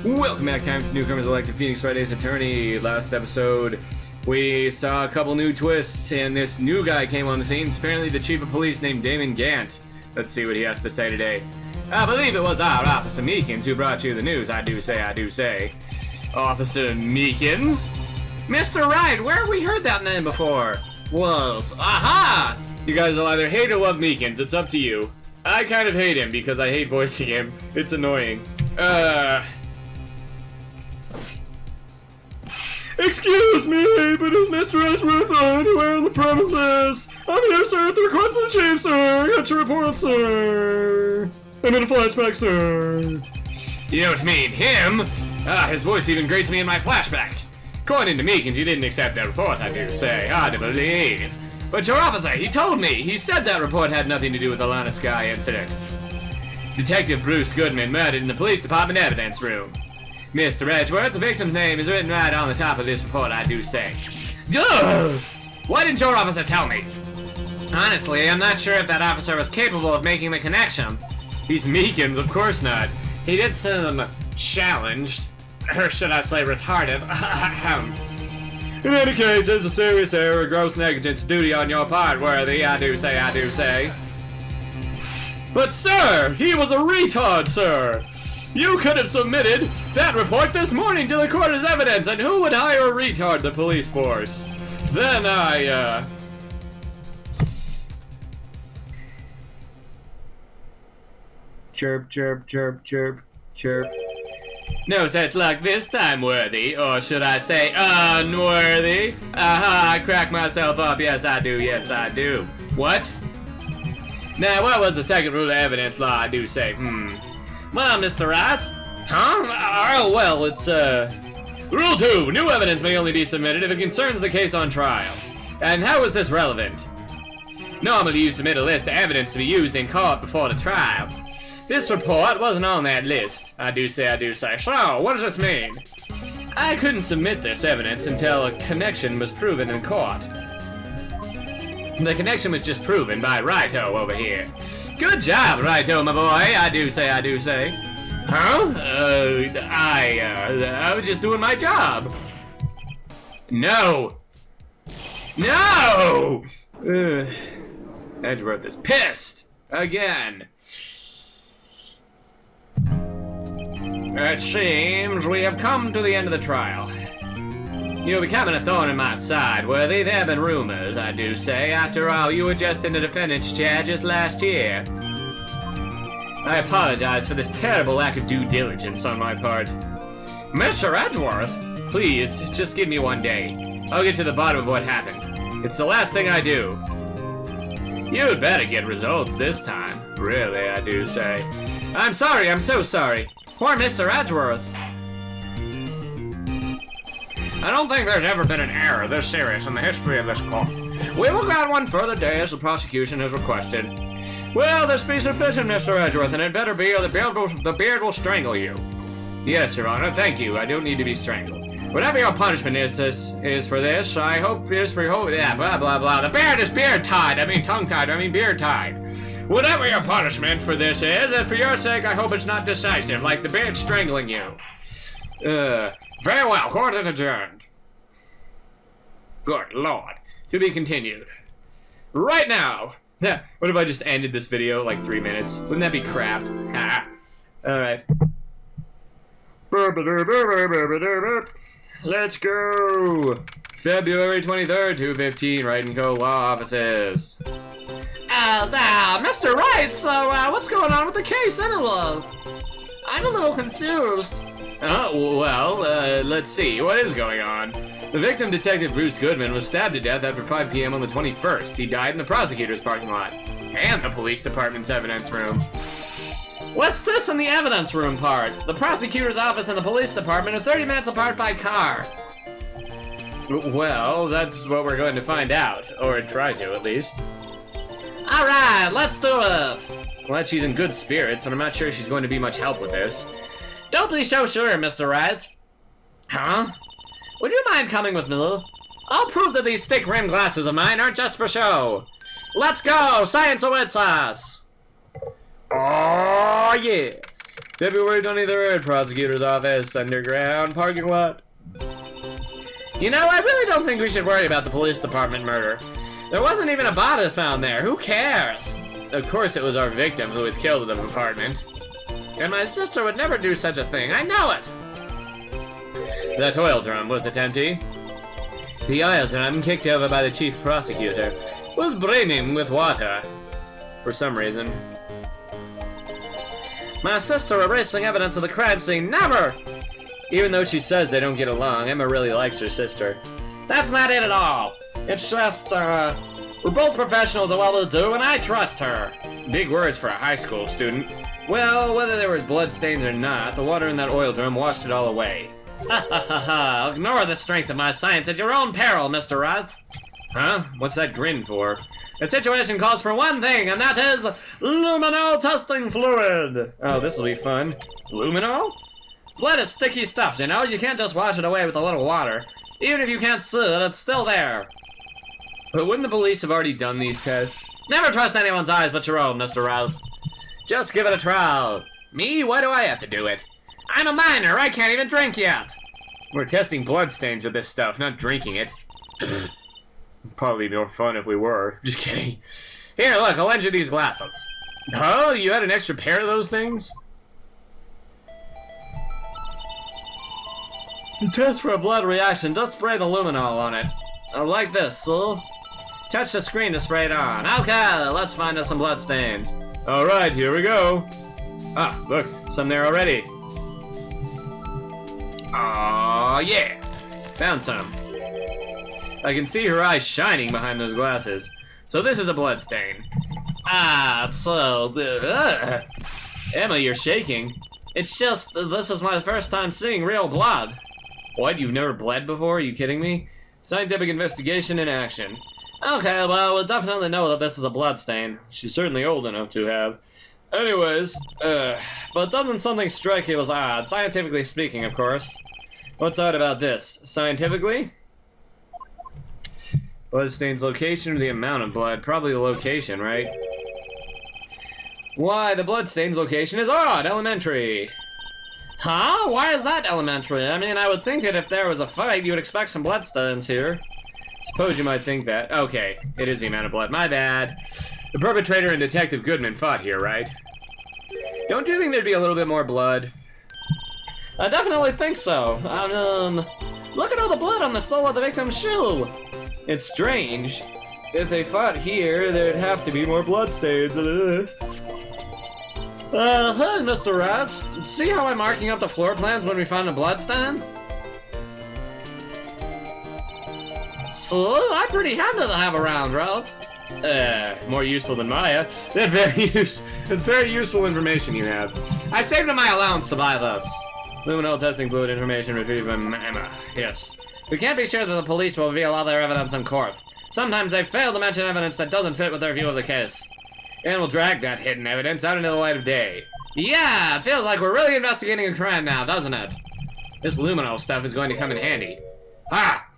Welcome back, time to newcomers elected Phoenix Wright as attorney. Last episode, we saw a couple new twists, and this new guy came on the scene. It's apparently the chief of police named Damon Gant. Let's see what he has to say today. I believe it was our Officer Meekins who brought you the news. I do say. Officer Meekins? Mr. Wright, where have we heard that name before? Well, aha! You guys will either hate or love Meekins. It's up to you. I kind of hate him because I hate voicing him. It's annoying. Excuse me, but is Mr. Edgeworth anywhere on the premises? I'm here, sir, at the request of the chief, sir. I got your report, sir. I'm in a flashback, sir. You don't mean him? His voice even grates me in my flashback. According to Meekins, you didn't accept that report, I do say. Hard to believe. But your officer, he told me. He said that report had nothing to do with the Lana Sky incident. Detective Bruce Goodman murdered in the police department evidence room. Mr. Edgeworth, the victim's name is written right on the top of this report, I do say. Ugh! Why didn't your officer tell me? Honestly, I'm not sure if that officer was capable of making the connection. He's Meekins, of course not. He did seem challenged. Or should I say retarded. In any case, it's a serious error, gross negligence, duty on your part, worthy, I do say. But sir, he was a retard, sir! You could have submitted that report this morning to the court as evidence, and who would hire a retard the police force? Then Chirp, chirp, chirp, chirp, chirp. No such luck this time, worthy, or should I say, unworthy? Aha, I cracked myself up, yes I do. What? Now, what was the second rule of evidence law, I do say, Well, Mr. Wright? Huh? Oh, well, it's, Rule 2, new evidence may only be submitted if it concerns the case on trial. And how is this relevant? Normally, you submit a list of evidence to be used in court before the trial. This report wasn't on that list, I do say. So, what does this mean? I couldn't submit this evidence until a connection was proven in court. The connection was just proven by Righto over here. Good job, Righto, my boy, I do say. Huh? I was just doing my job. No! Edgeworth is pissed! Again. It seems we have come to the end of the trial. You're becoming a thorn in my side, worthy. There have been rumors, I do say. After all, you were just in the defendant's chair just last year. I apologize for this terrible lack of due diligence on my part. Mr. Edgeworth, please, just give me one day. I'll get to the bottom of what happened. It's the last thing I do. You'd better get results this time. Really, I do say. I'm sorry, I'm so sorry. Poor Mr. Edgeworth. I don't think there's ever been an error this serious in the history of this court. We will grant one further day as the prosecution has requested. Well, this be sufficient, Mr. Edgeworth, and it better be or the beard will strangle you. Yes, Your Honor, thank you. I don't need to be strangled. Whatever your punishment is for this, I hope is for yeah, blah, blah, blah. The beard is beard-tied. I mean tongue-tied. I mean beard-tied. Whatever your punishment for this is, and for your sake, I hope it's not decisive, like the beard strangling you. Very well, court is adjourned. Good Lord. To be continued. Right now. What if I just ended this video like 3 minutes? Wouldn't that be crap? Alright. Let's go. February 23rd, 2:15, Wright & Co. Law Offices. Mr. Wright, so, what's going on with the case anyway? I'm a little confused. Let's see. What is going on? The victim, Detective Bruce Goodman, was stabbed to death after 5 p.m. on the 21st. He died in the prosecutor's parking lot. And the police department's evidence room. What's this in the evidence room part? The prosecutor's office and the police department are 30 minutes apart by car. Well, that's what we're going to find out. Or try to, at least. Alright, let's do it! Glad she's in good spirits, but I'm not sure she's going to be much help with this. Don't be so sure, Mr. Wright. Huh? Would you mind coming with me? I'll prove that these thick rimmed glasses of mine aren't just for show. Let's go! Science awaits us! Oh, yeah! February 23rd, prosecutor's office, underground parking lot. You know, I really don't think we should worry about the police department murder. There wasn't even a body found there. Who cares? Of course it was our victim who was killed in the apartment. And my sister would never do such a thing. I know it! That oil drum, was it empty? The oil drum, kicked over by the chief prosecutor, was brimming with water. For some reason. My sister erasing evidence of the crime scene, never! Even though she says they don't get along, Emma really likes her sister. That's not it at all! It's just, we're both professionals and well-to-do, and I trust her. Big words for a high school student. Well, whether there was bloodstains or not, the water in that oil drum washed it all away. Ha ha ha ha, ignore the strength of my science at your own peril, Mr. Wright. Huh? What's that grin for? The situation calls for one thing, and that is luminol testing fluid. Oh, this'll be fun. Luminol? Blood is sticky stuff, you know? You can't just wash it away with a little water. Even if you can't see it, it's still there. But wouldn't the police have already done these tests? Never trust anyone's eyes but your own, Mr. Wright. Just give it a trial. Me? Why do I have to do it? I'm a minor, I can't even drink yet. We're testing bloodstains with this stuff, not drinking it. Probably more fun if we were. Just kidding. Here, look, I'll lend you these glasses. Oh, you had an extra pair of those things? To test for a blood reaction, just spray the luminol on it. Like this, so. Touch the screen to spray it on. Okay, let's find us some blood stains. Alright, here we go. Ah, look, some there already. Aw, yeah. Found some. I can see her eyes shining behind those glasses. So this is a blood stain. Ah, so... Emma, you're shaking. It's just, this is my first time seeing real blood. What, you've never bled before? Are you kidding me? Scientific investigation in action. Okay, well, we'll definitely know that this is a blood stain. She's certainly old enough to have. Anyways, but doesn't something strike you as odd? Scientifically speaking, of course. What's odd about this? Scientifically? Bloodstain's location or the amount of blood? Probably the location, right? Why, the bloodstain's location is odd! Elementary! Huh? Why is that elementary? I mean, I would think that if there was a fight, you would expect some bloodstains here. Suppose you might think that. Okay, it is the amount of blood. My bad. The perpetrator and Detective Goodman fought here, right? Don't you think there'd be a little bit more blood? I definitely think so. Look at all the blood on the sole of the victim's shoe! It's strange. If they fought here, there'd have to be more bloodstains than this. Hey, Mr. Rat. See how I'm marking up the floor plans when we find a bloodstain? So, I'm pretty handy to have around, right? More useful than Maya. It's very useful information you have. I saved up my allowance to buy this. Luminol testing fluid information retrieved from Emma. Yes. We can't be sure that the police will reveal all their evidence in court. Sometimes they fail to mention evidence that doesn't fit with their view of the case. And we'll drag that hidden evidence out into the light of day. Yeah, it feels like we're really investigating a crime now, doesn't it? This luminol stuff is going to come in handy. Ah!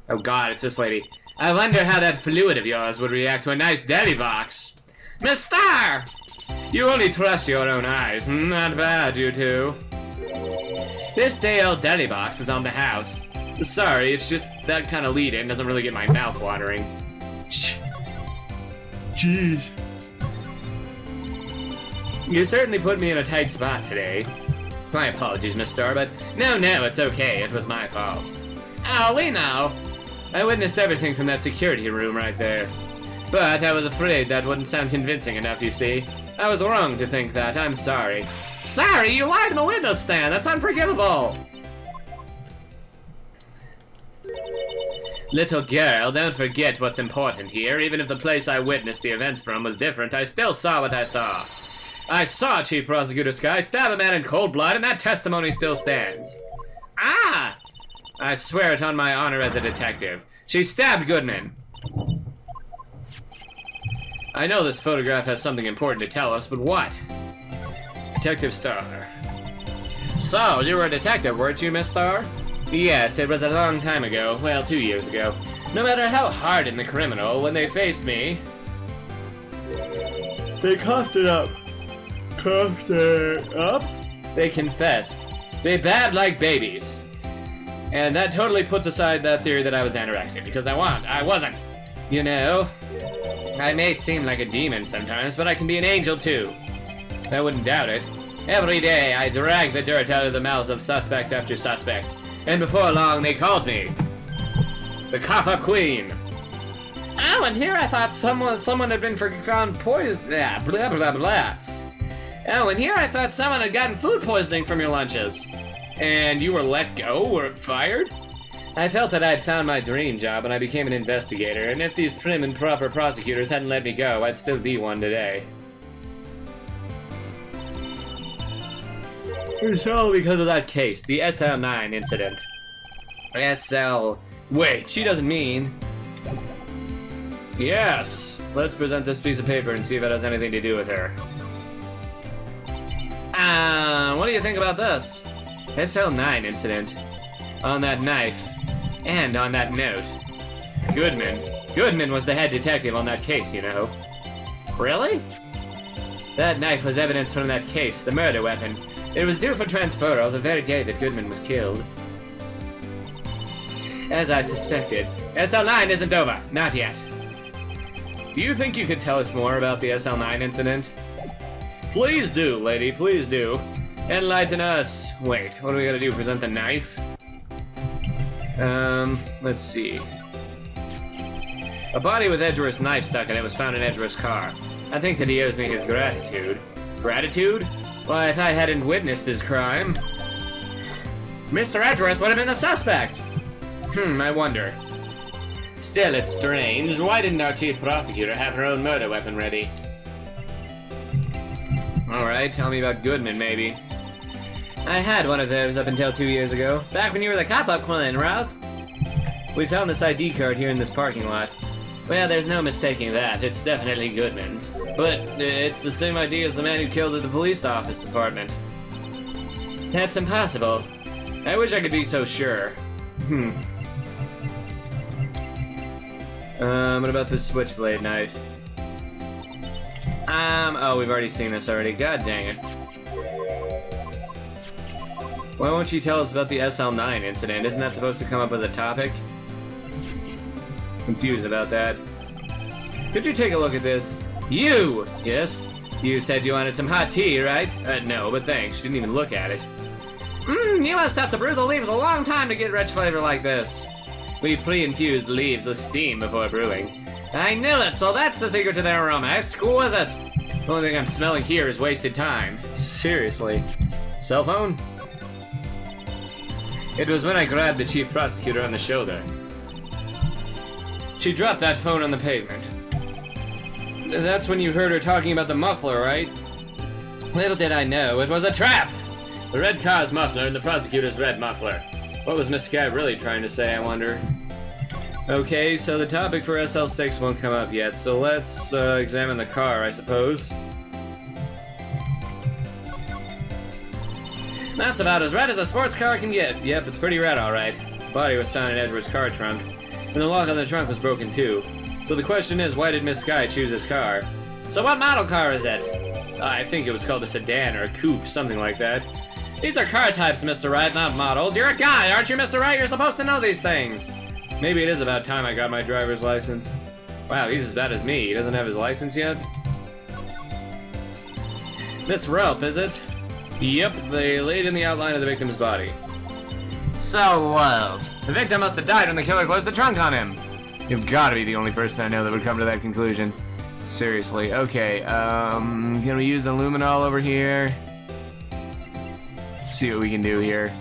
Oh god, it's this lady. I wonder how that fluid of yours would react to a nice deli box. Miss Star! You only trust your own eyes. Not bad, you two. This day-old deli box is on the house. Sorry, it's just that kind of lead-in doesn't really get my mouth watering. Jeez. You certainly put me in a tight spot today. My apologies, Miss Star, but no, it's okay. It was my fault. Oh, we know. I witnessed everything from that security room right there. But I was afraid that wouldn't sound convincing enough, you see. I was wrong to think that. I'm sorry. Sorry? You lied in the witness stand. That's unforgivable. Little girl, don't forget what's important here. Even if the place I witnessed the events from was different, I still saw what I saw. I saw Chief Prosecutor Sky stab a man in cold blood, and that testimony still stands. Ah! I swear it on my honor as a detective. She stabbed Goodman. I know this photograph has something important to tell us, but what? Detective Starr. So, you were a detective, weren't you, Miss Starr? Yes, it was a long time ago. Well, 2 years ago. No matter how hardened the criminal, when they faced me... They coughed it up. Coughed it up? They confessed. They babbed like babies. And that totally puts aside that theory that I was anorexic, because I wasn't. You know, I may seem like a demon sometimes, but I can be an angel too. I wouldn't doubt it. Every day I drag the dirt out of the mouths of suspect after suspect, and before long they called me the cough-up queen. Oh, and here I thought someone had been found poisoned. Blah blah blah. Oh, and here I thought someone had gotten food poisoning from your lunches. And you were let go or fired? I felt that I'd found my dream job when I became an investigator, and if these prim and proper prosecutors hadn't let me go, I'd still be one today. It's all because of that case, the SL9 incident. Wait, she doesn't mean... Yes! Let's present this piece of paper and see if it has anything to do with her. What do you think about this? SL9 incident. On that knife. And on that note. Goodman was the head detective on that case, you know. Really? That knife was evidence from that case, the murder weapon. It was due for transferal the very day that Goodman was killed. As I suspected, SL9 isn't over. Not yet. Do you think you could tell us more about the SL9 incident? Please do, lady, please do. Enlighten us. Wait, what do we gotta do? Present the knife? Let's see. A body with Edgeworth's knife stuck in it was found in Edgeworth's car. I think that he owes me his gratitude. Gratitude? Why, if I hadn't witnessed his crime... Mr. Edgeworth would have been the suspect! I wonder. Still, it's strange. Why didn't our chief prosecutor have her own murder weapon ready? Alright, tell me about Goodman, maybe. I had one of those up until 2 years ago. Back when you were the cop-up queen, right? We found this ID card here in this parking lot. Well, there's no mistaking that. It's definitely Goodman's. But it's the same ID as the man who killed at the police office department. That's impossible. I wish I could be so sure. What about this switchblade knife? Oh, we've already seen this already. God dang it. Why won't you tell us about the SL9 incident? Isn't that supposed to come up as a topic? Confused about that. Could you take a look at this? You! Yes? You said you wanted some hot tea, right? No, but thanks. You didn't even look at it. You must have to brew the leaves a long time to get rich flavor like this. We pre-infused leaves with steam before brewing. I knew it, so that's the secret to their aroma. Exquisite! The only thing I'm smelling here is wasted time. Seriously. Cell phone? It was when I grabbed the chief prosecutor on the shoulder. She dropped that phone on the pavement. That's when you heard her talking about the muffler, right? Little did I know, it was a trap! The red car's muffler and the prosecutor's red muffler. What was Miss Sky really trying to say, I wonder? Okay, so the topic for SL6 won't come up yet, so let's examine the car, I suppose. That's about as red as a sports car can get. Yep, it's pretty red, alright. The body was found in Edward's car trunk, and the lock on the trunk was broken too. So the question is, why did Miss Sky choose this car? So what model car is it? I think it was called a sedan or a coupe, something like that. These are car types, Mr. Wright, not models. You're a guy, aren't you, Mr. Wright? You're supposed to know these things. Maybe it is about time I got my driver's license. Wow, he's as bad as me. He doesn't have his license yet? Miss Relp, is it? Yep, they laid in the outline of the victim's body. So wild. The victim must have died when the killer closed the trunk on him. You've got to be the only person I know that would come to that conclusion. Seriously. Okay, can we use the luminol over here? Let's see what we can do here.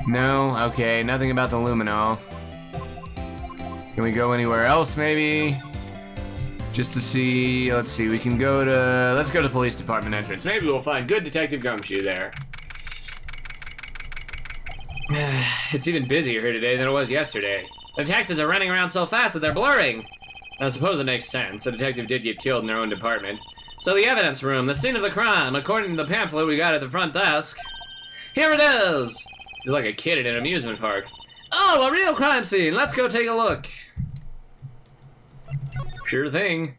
No? Okay, nothing about the luminol. Can we go anywhere else, maybe? Just to see, let's see, we can go to, let's go to the police department entrance. Maybe we'll find good Detective Gumshoe there. It's even busier here today than it was yesterday. The detectives are running around so fast that they're blurring. I suppose it makes sense. The detective did get killed in their own department. So the evidence room, the scene of the crime, according to the pamphlet we got at the front desk. Here it is! It's like a kid at an amusement park. Oh, a real crime scene! Let's go take a look. Sure thing.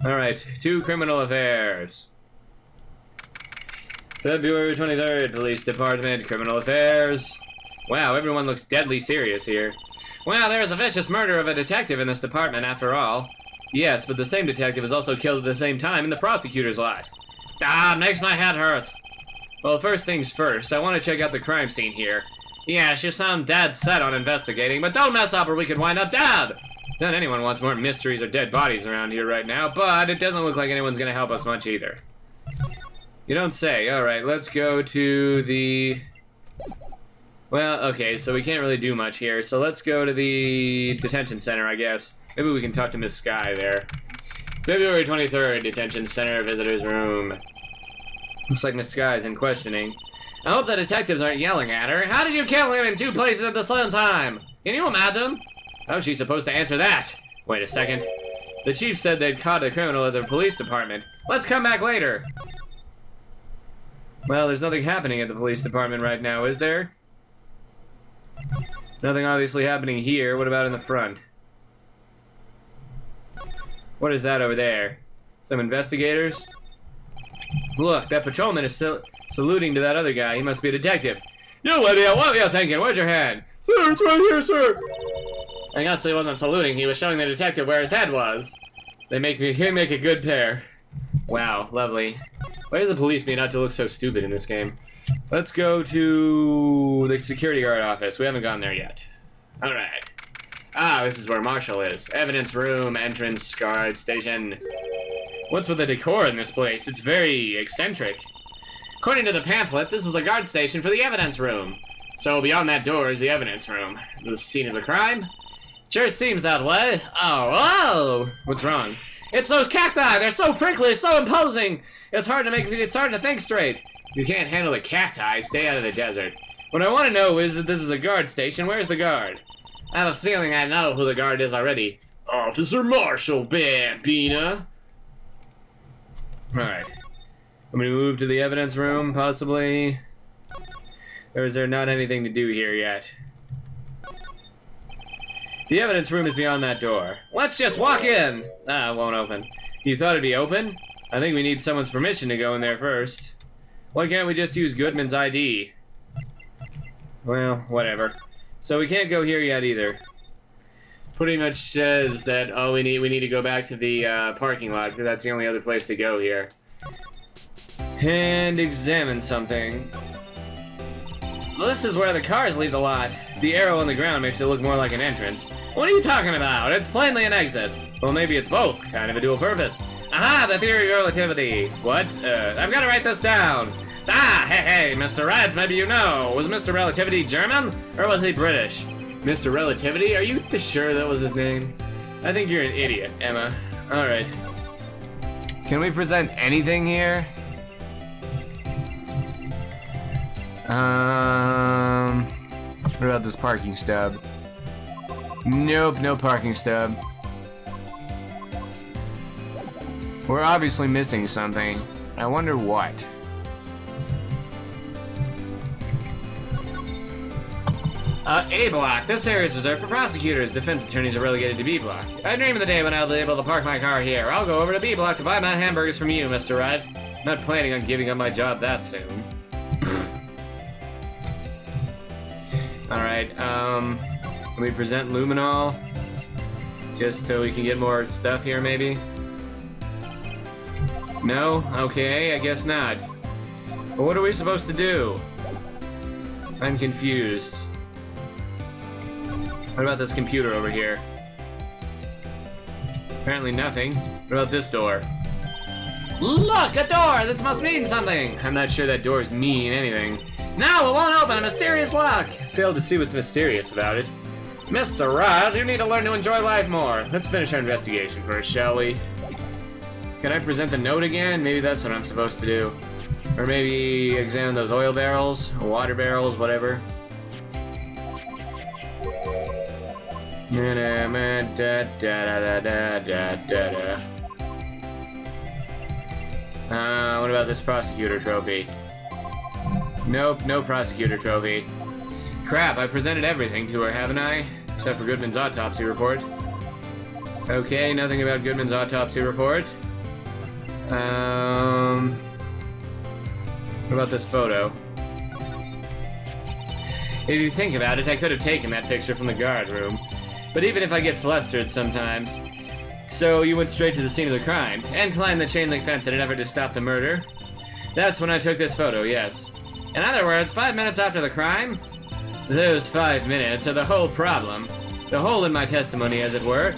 Alright, 2 criminal affairs. February 23rd, Police Department, Criminal Affairs. Wow, everyone looks deadly serious here. Wow, there is a vicious murder of a detective in this department after all. Yes, but the same detective is also killed at the same time in the prosecutor's lot. Ah, makes my head hurt. Well, first things first, I want to check out the crime scene here. Yes, you sound dead set on investigating, but don't mess up or we could wind up dead! Not anyone wants more mysteries or dead bodies around here right now, but it doesn't look like anyone's gonna help us much either. You don't say. Alright, let's go to the... Well, okay, so we can't really do much here, so let's go to the detention center, I guess. Maybe we can talk to Miss Sky there. February 23rd, detention center, visitor's room. Looks like Miss Sky's in questioning. I hope the detectives aren't yelling at her. How did you kill him in 2 places at the same time? Can you imagine? How's she supposed to answer that? Wait a second. The chief said they'd caught a criminal at the police department. Let's come back later. Well, there's nothing happening at the police department right now, is there? Nothing obviously happening here. What about in the front? What is that over there? Some investigators? Look, that patrolman is saluting to that other guy. He must be a detective. You idiot, what were you thinking? Where's your hand? Sir, it's right here, sir. I guess he wasn't saluting. He was showing the detective where his head was. They make a good pair. Wow, lovely. Why does the police need not to look so stupid in this game? Let's go to the security guard office. We haven't gone there yet. Alright. Ah, this is where Marshall is. Evidence room, entrance, guard station. What's with the decor in this place? It's very eccentric. According to the pamphlet, this is a guard station for the evidence room. So beyond that door is the evidence room. The scene of the crime? Sure seems that way. Oh! What's wrong? It's those cacti! They're so prickly, so imposing! It's hard to think straight. If you can't handle the cacti, stay out of the desert. What I want to know is that this is a guard station. Where's the guard? I have a feeling I know who the guard is already. Officer Marshall Bambina. Alright. I'm gonna move to the evidence room, possibly. Or is there not anything to do here yet? The evidence room is beyond that door. Let's just walk in! Ah, it won't open. You thought it'd be open? I think we need someone's permission to go in there first. Why can't we just use Goodman's ID? Well, whatever. So we can't go here yet either. Pretty much says that, oh, we need to go back to the parking lot, because that's the only other place to go here. And examine something. Well, this is where the cars leave the lot. The arrow on the ground makes it look more like an entrance. What are you talking about? It's plainly an exit. Well, maybe it's both. Kind of a dual purpose. Aha, the theory of relativity. What? I've got to write this down. Ah, hey, Mr. Wright, maybe you know. Was Mr. Relativity German, or was he British? Mr. Relativity? Are you sure that was his name? I think you're an idiot, Emma. Alright. Can we present anything here? What about this parking stub? Nope, no parking stub. We're obviously missing something. I wonder what. A block. This area is reserved for prosecutors. Defense attorneys are relegated to B block. I dream of the day when I'll be able to park my car here. I'll go over to B block to buy my hamburgers from you, Mr. Wright. Not planning on giving up my job that soon. Alright, can we present luminol? Just so we can get more stuff here, maybe? No? Okay, I guess not. But what are we supposed to do? I'm confused. What about this computer over here? Apparently nothing. What about this door? Look, a door! This must mean something! I'm not sure that doors mean anything. No, it won't open! A mysterious lock! Failed to see what's mysterious about it. Mr. Wright, you need to learn to enjoy life more. Let's finish our investigation first, shall we? Can I present the note again? Maybe that's what I'm supposed to do. Or maybe examine those oil barrels, water barrels, whatever. What about this prosecutor trophy? Nope, no prosecutor trophy. Crap, I presented everything to her, haven't I? Except for Goodman's autopsy report. Okay, nothing about Goodman's autopsy report. What about this photo? If you think about it, I could have taken that picture from the guard room. But even if I get flustered sometimes... So you went straight to the scene of the crime, and climbed the chain link fence in an effort to stop the murder? That's when I took this photo, yes. In other words, 5 minutes after the crime? Those 5 minutes are the whole problem. The hole in my testimony, as it were.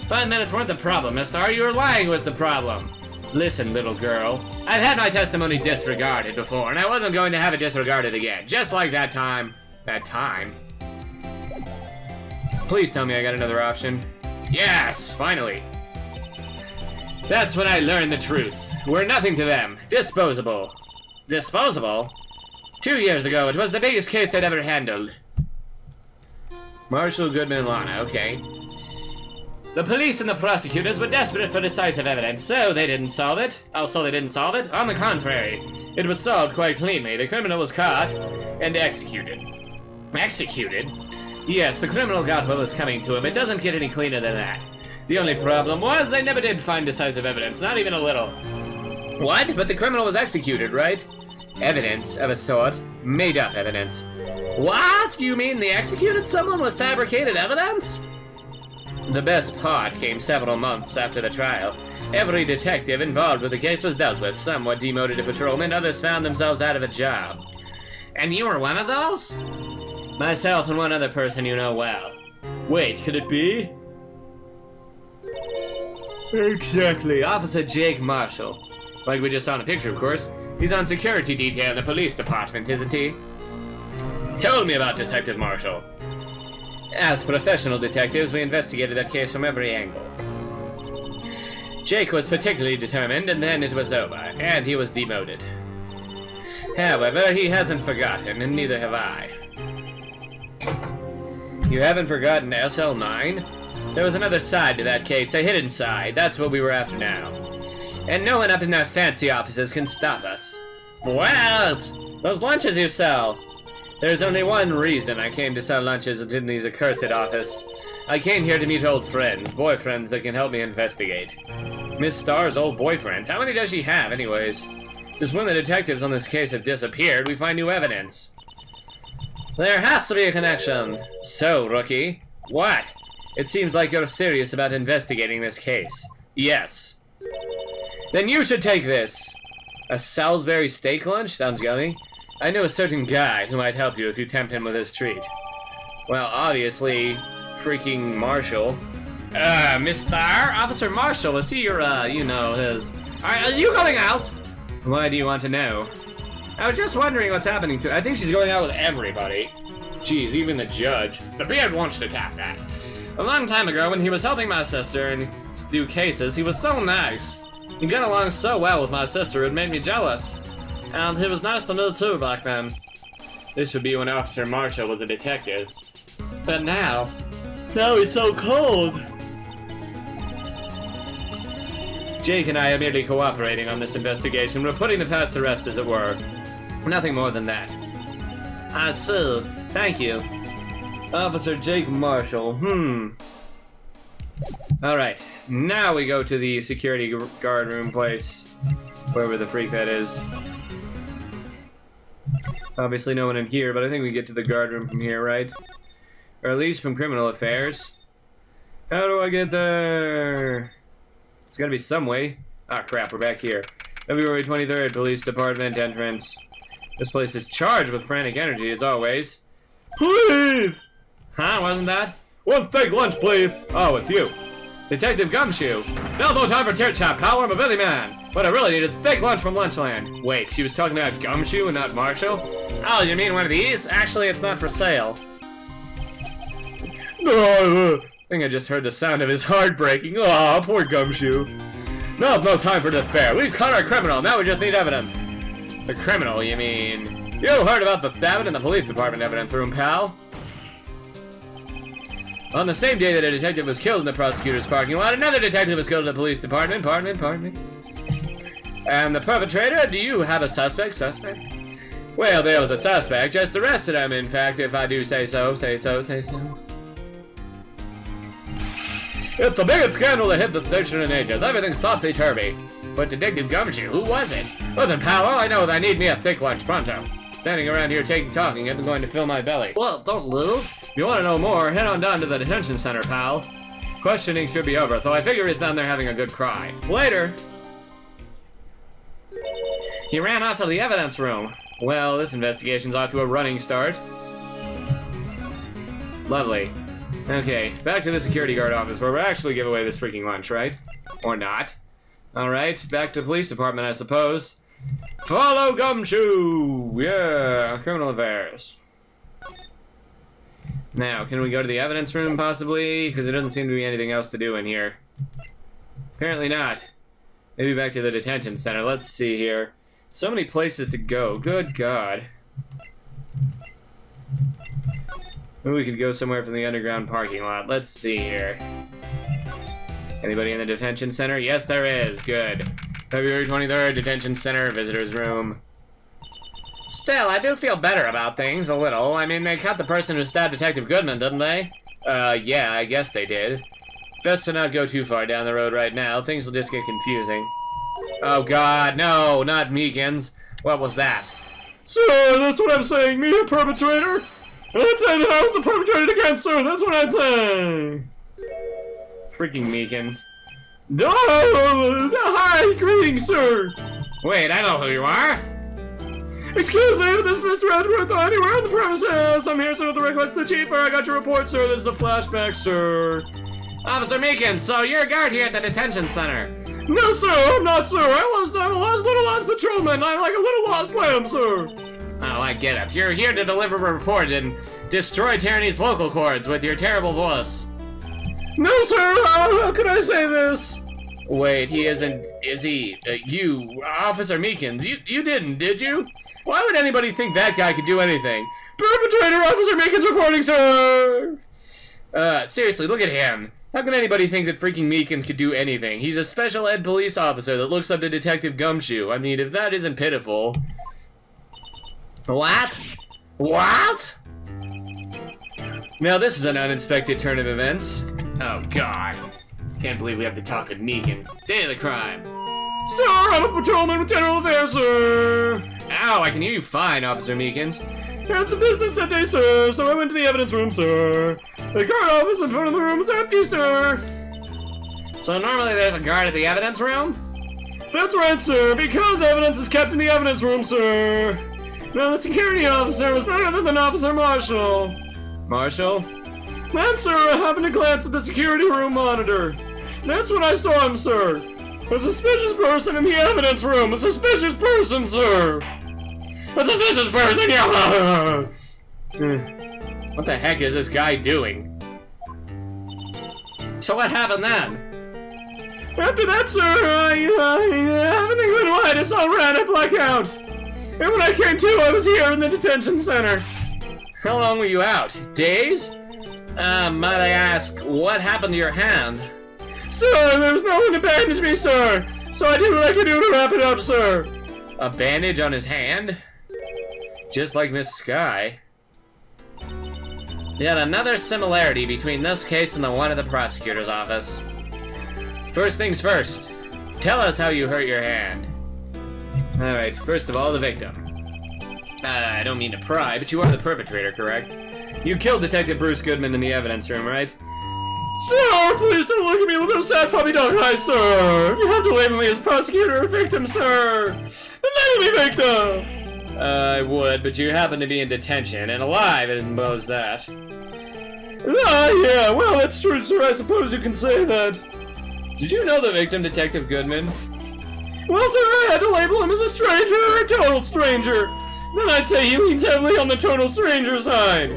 5 minutes weren't the problem, mister. You were lying was the problem. Listen, little girl. I've had my testimony disregarded before, and I wasn't going to have it disregarded again. Just like that time. That time? Please tell me I got another option. Yes, finally. That's when I learned the truth. We're nothing to them. Disposable. Disposable? 2 years ago, it was the biggest case I'd ever handled. Marshall, Goodman, and Lana, okay. The police and the prosecutors were desperate for decisive evidence, so they didn't solve it. Oh, so they didn't solve it? On the contrary, it was solved quite cleanly. The criminal was caught and executed. Executed? Yes, the criminal got what was coming to him. It doesn't get any cleaner than that. The only problem was they never did find decisive evidence, not even a little. What? But the criminal was executed, right? Evidence of a sort. Made up evidence. What? You mean they executed someone with fabricated evidence? The best part came several months after the trial. Every detective involved with the case was dealt with. Some were demoted to patrolmen, others found themselves out of a job. And you were one of those? Myself and one other person you know well. Wait, could it be? Exactly, Officer Jake Marshall. Like we just saw in the picture, of course. He's on security detail in the police department, isn't he? Tell me about Detective Marshall. As professional detectives, we investigated that case from every angle. Jake was particularly determined, and then it was over, and he was demoted. However, he hasn't forgotten, and neither have I. You haven't forgotten SL9? There was another side to that case, a hidden side. That's what we were after now. And no one up in their fancy offices can stop us. What? Those lunches you sell. There's only one reason I came to sell lunches in these accursed office. I came here to meet old friends, boyfriends that can help me investigate. Miss Starr's old boyfriends? How many does she have, anyways? Just when the detectives on this case have disappeared, we find new evidence. There has to be a connection. So, rookie. What? It seems like you're serious about investigating this case. Yes. Then you should take this. A Salisbury steak lunch? Sounds yummy. I know a certain guy who might help you if you tempt him with his treat. Well, obviously, freaking Marshall. Mr. Officer Marshall, is he your, his... Are you going out? Why do you want to know? I was just wondering what's happening to... I think she's going out with everybody. Jeez, even the judge. The beard wants to tap that. A long time ago, when he was helping my sister and do cases, he was so nice. He got along so well with my sister, it made me jealous. And he was nice to me too back then. This would be when Officer Marshall was a detective. But now he's so cold. Jake and I are merely cooperating on this investigation. We're putting the past to rest, as it were. Nothing more than that. I see. Thank you. Officer Jake Marshall. Alright, now we go to the security guard room place. Wherever the freak that is. Obviously no one in here, but I think we get to the guard room from here, right? Or at least from criminal affairs. How do I get there? There's gotta be some way. Ah, crap, we're back here. February 23rd, Police Department entrance. This place is charged with frantic energy, as always. Please! Huh, wasn't that? One steak lunch, please! Oh, it's you. Detective Gumshoe. No time for tit-chat, pal, I'm a busy man. What I really need is steak lunch from Lunchland. Wait, she was talking about Gumshoe and not Marshall? Oh, you mean one of these? Actually, it's not for sale. I think I just heard the sound of his heart breaking. Aw, poor Gumshoe. No time for despair. We've caught our criminal, now we just need evidence. The criminal, you mean? You heard about the stabbing in the police department evidence room, pal? On the same day that a detective was killed in the prosecutor's parking lot, another detective was killed in the police department. Pardon me. And the perpetrator, do you have a suspect? Well, there was a suspect, just arrested him, in fact, if I do say so. It's the biggest scandal that hit the station in ages. Everything's topsy-turvy. But Detective Gumshoe, who was it? Listen, pal, all I know is I need me a thick lunch pronto. Standing around here talking isn't going to fill my belly. Well, don't move. If you want to know more, head on down to the detention center, pal. Questioning should be over, though I figure it's down there having a good cry. Later. He ran out to the evidence room. Well, this investigation's off to a running start. Lovely. Okay, back to the security guard office where we'll actually give away this freaking lunch, right? Or not. Alright, back to the police department, I suppose. Follow Gumshoe! Yeah, criminal affairs. Now, can we go to the evidence room, possibly? Because there doesn't seem to be anything else to do in here. Apparently not. Maybe back to the detention center. Let's see here. So many places to go. Good God. Maybe we could go somewhere from the underground parking lot. Let's see here. Anybody in the detention center? Yes, there is. Good. February 23rd, detention center, visitor's room. Still, I do feel better about things, a little. I mean, they caught the person who stabbed Detective Goodman, didn't they? Yeah, I guess they did. Best to not go too far down the road right now. Things will just get confusing. Oh God, no, not Meekins. What was that? Sir, that's what I'm saying. Me, a perpetrator? I'd say that I was the perpetrator against, sir. That's what I'd say. Freaking Meekins. Oh, hi, greetings, sir. Wait, I know who you are. Excuse me, this is Mr. Edgeworth. Anywhere on the premises. I'm here, sir, with the request of the chief. I got your report, sir. This is a flashback, sir. Officer Meekins, so you're a guard here at the detention center. No, sir, I'm not, sir. I'm a little lost patrolman. I'm like a little lost lamb, sir. Oh, I get it. You're here to deliver a report and destroy Tyranny's vocal cords with your terrible voice. No, sir. How could I say this? Wait, he isn't. Is he? You, Officer Meekins, you didn't, did you? Why would anybody think that guy could do anything? Perpetrator, Officer Meekins reporting, sir. Seriously, look at him. How can anybody think that freaking Meekins could do anything? He's a special ed police officer that looks up to Detective Gumshoe. I mean, if that isn't pitiful. What? What? Now this is an unexpected turn of events. Oh God. Can't believe we have to talk to Meekins. Day of the crime. Sir, I'm a patrolman with general affairs, sir. Ow, I can hear you fine, Officer Meekins. Had some business that day, sir, so I went to the evidence room, sir. The guard office in front of the room is empty, sir. So normally there's a guard at the evidence room? That's right, sir, because evidence is kept in the evidence room, sir. Now, the security officer was none other than Officer Marshall. Marshall? Then, sir, I happened to glance at the security room monitor. That's when I saw him, sir. A suspicious person in the evidence room. A suspicious person, sir. A suspicious person, yeah. What the heck is this guy doing? So what happened then? After that, sir, everything went white. I saw red. I black out. And when I came to, I was here in the detention center. How long were you out? Days? Might I ask, what happened to your hand? Sir, there was no one to bandage me, sir. So I did what I could do to wrap it up, sir. A bandage on his hand? Just like Miss Sky. Yet another similarity between this case and the one at the prosecutor's office. First things first, tell us how you hurt your hand. Alright, first of all, the victim. I don't mean to pry, but you are the perpetrator, correct? You killed Detective Bruce Goodman in the evidence room, right? Sir, please don't look at me with those sad puppy dog eyes, sir. If you have to label me as prosecutor or victim, sir, then let me be victim. I would, but you happen to be in detention and alive, and knows that. Yeah, well, that's true, sir. I suppose you can say that. Did you know the victim, Detective Goodman? Well, sir, I had to label him as a stranger or a total stranger. Then I'd say he leans heavily on the total stranger side.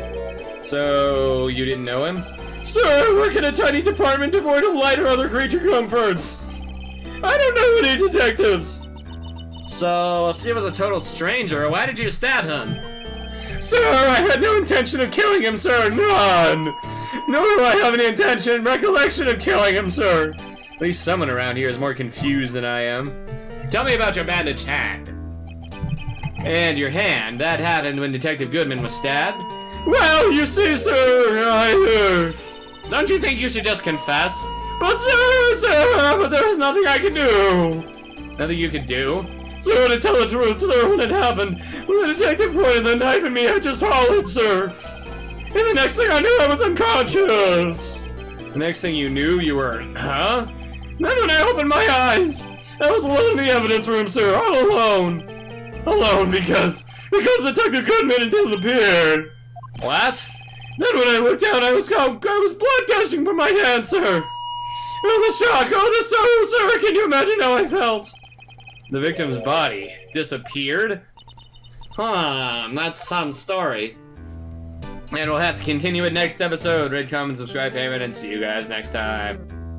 So, you didn't know him? Sir, I work in a tiny department devoid of light or other creature comforts. I don't know any detectives. So, if he was a total stranger, why did you stab him? Sir, I had no intention of killing him, sir. None. Nor do I have any intention, recollection of killing him, sir. At least someone around here is more confused than I am. Tell me about your bandaged hand. And your hand, that happened when Detective Goodman was stabbed? Well, you see, sir, Don't you think you should just confess? But sir, but there is nothing I can do. Nothing you can do? Sir, to tell the truth, sir, when it happened, when the detective pointed the knife at me, I just hollered, sir. And the next thing I knew, I was unconscious. The next thing you knew, you were, huh? Then when I opened my eyes, I was alone in the evidence room, sir, all alone. Alone because Detective Goodman had disappeared. What? Then when I looked down, I was blood gushing from my hand, sir. Oh, the shock! Oh, the sorrow, sir! Can you imagine how I felt? The victim's body disappeared? Huh, that's some story. And we'll have to continue it next episode. Rate, comment, subscribe, payment, and see you guys next time.